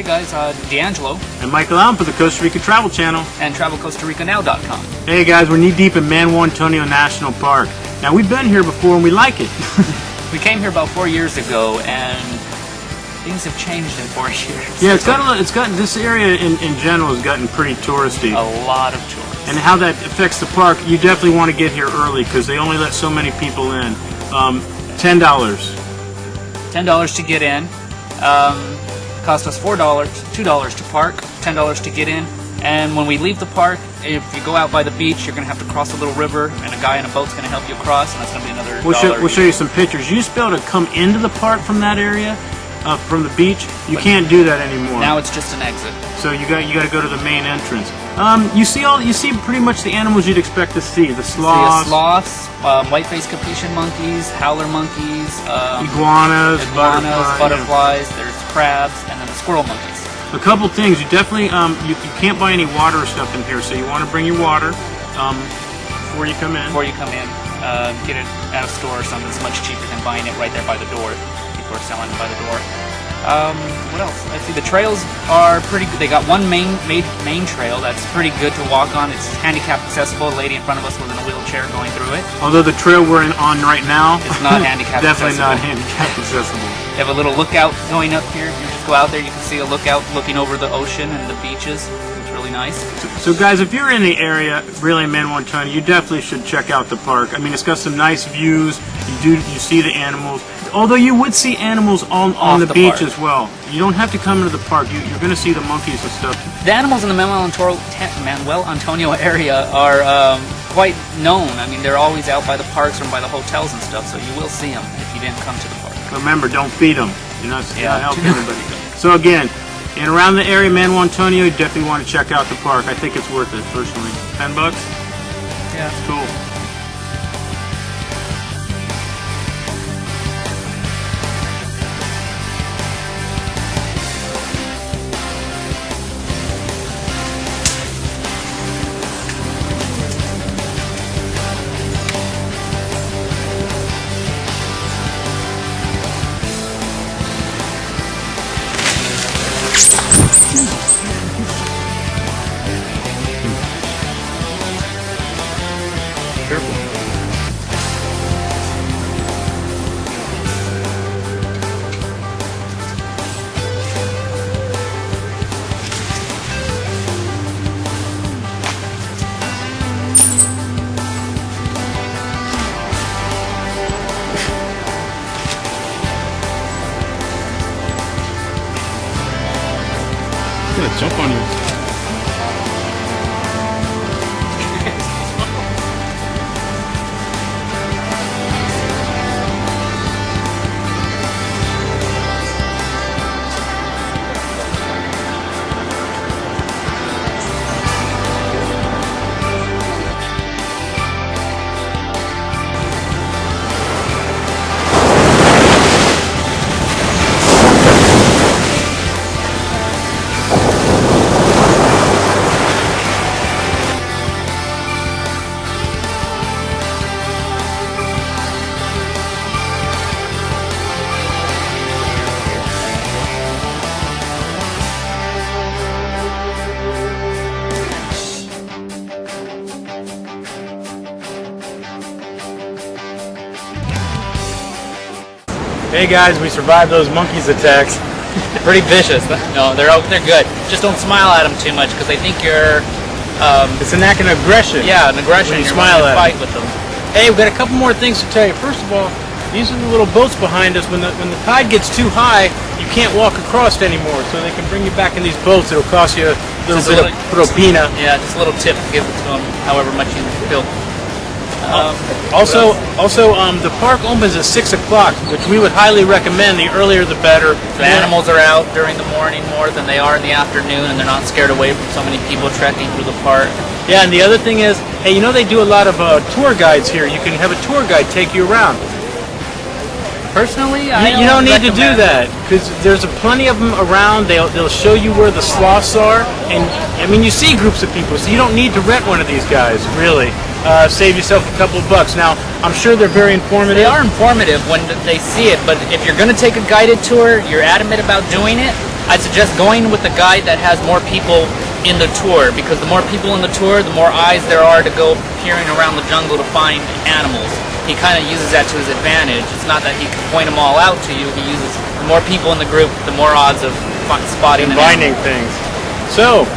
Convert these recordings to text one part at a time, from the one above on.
guys, D'Angelo. And Michael Allen for the Costa Rica Travel Channel. And TravelCostaRicaNow.com. Hey guys, we're knee-deep in Manuel Antonio National Park. Now we've been here before and we like it. We came here about 4 years ago and things have changed in 4 years. Yeah, it's gotten this area in general has gotten pretty touristy. A lot of tourists. And how that affects the park, you definitely want to get here early because they only let so many people in. $10. $10 to get in. Cost us $4, $2 to park, $10 to get in. And when we leave the park, if you go out by the beach, you're going to have to cross a little river, and a guy in a boat's going to help you across, and that's going to be another $1. We'll show you some pictures. You used to be able to come into the park from that area, from the beach. You can't do that anymore. Now it's just an exit. So you got to go to the main entrance. You see pretty much the animals you'd expect to see. The sloths, white-faced capuchin monkeys, howler monkeys, iguanas, butterflies. There's crabs, and then the squirrel monkeys. A couple things. You definitely you can't buy any water or stuff in here, so you want to bring your water before you come in. Get it at a store or something. It's much cheaper than buying it right there by the door. People are selling it by the door. What else? Let's see. The trails are pretty good. They got one main trail that's pretty good to walk on. It's handicap accessible. A lady in front of us was in a wheelchair going through it. Although the trail we're on right now, it's not handicap definitely accessible. not handicap accessible. They have a little lookout going up here. You just go out there, you can see a lookout looking over the ocean and the beaches. It's really nice. So guys, if you're in the area, really in Manuel Antonio, you definitely should check out the park. I mean, it's got some nice views. You see the animals. Although you would see animals on the beach as well. You don't have to come into the park. You're going to see the monkeys and stuff. The animals in the Manuel Antonio area are quite known. I mean, they're always out by the parks or by the hotels and stuff, so you will see them if you didn't come to the park. Remember, don't feed them. You're not helping anybody. So again, and around the area, Manuel Antonio, you definitely want to check out the park. I think it's worth it, personally. $10? Yeah. It's cool. Careful. He's gonna jump on you. Hey guys, we survived those monkeys attacks. Pretty vicious. No, they're good. Just don't smile at them too much because they think you're. It's an act of aggression. Yeah, an aggression. When you You're smile at fight with them. Hey, we've got a couple more things to tell you. First of all, these are the little boats behind us. When the tide gets too high, you can't walk across anymore. So they can bring you back in these boats. It'll cost you a little bit of propina. Yeah, just a little tip to give it to them, however much you feel. The park opens at 6 o'clock, which we would highly recommend. The earlier the better. The animals are out during the morning more than they are in the afternoon, and they're not scared away from so many people trekking through the park. Yeah, and the other thing is, hey, you know they do a lot of tour guides here. You can have a tour guide take you around. Personally, you don't need to do that because there's plenty of them around. They'll show you where the sloths are, and I mean you see groups of people, so you don't need to rent one of these guys. Really, save yourself a couple of bucks. Now I'm sure they're very informative. They are informative when they see it, but if you're going to take a guided tour, you're adamant about doing it, I'd suggest going with the guide that has more people in the tour, because the more people in the tour, the more eyes there are to go peering around the jungle to find animals. He kind of uses that to his advantage. It's not that he can point them all out to you. He uses the more people in the group, the more odds of spotting and finding things. So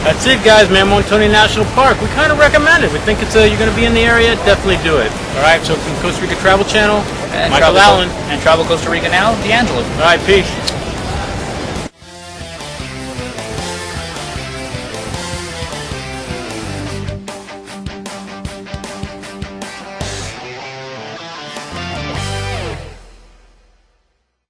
that's it, guys. Manuel Antonio National Park. We kind of recommend it. We think it's you're going to be in the area, definitely do it. All right. So from Costa Rica Travel Channel, and Michael Allen, and Travel Costa Rica Now, D'Angelo. All right. Peace.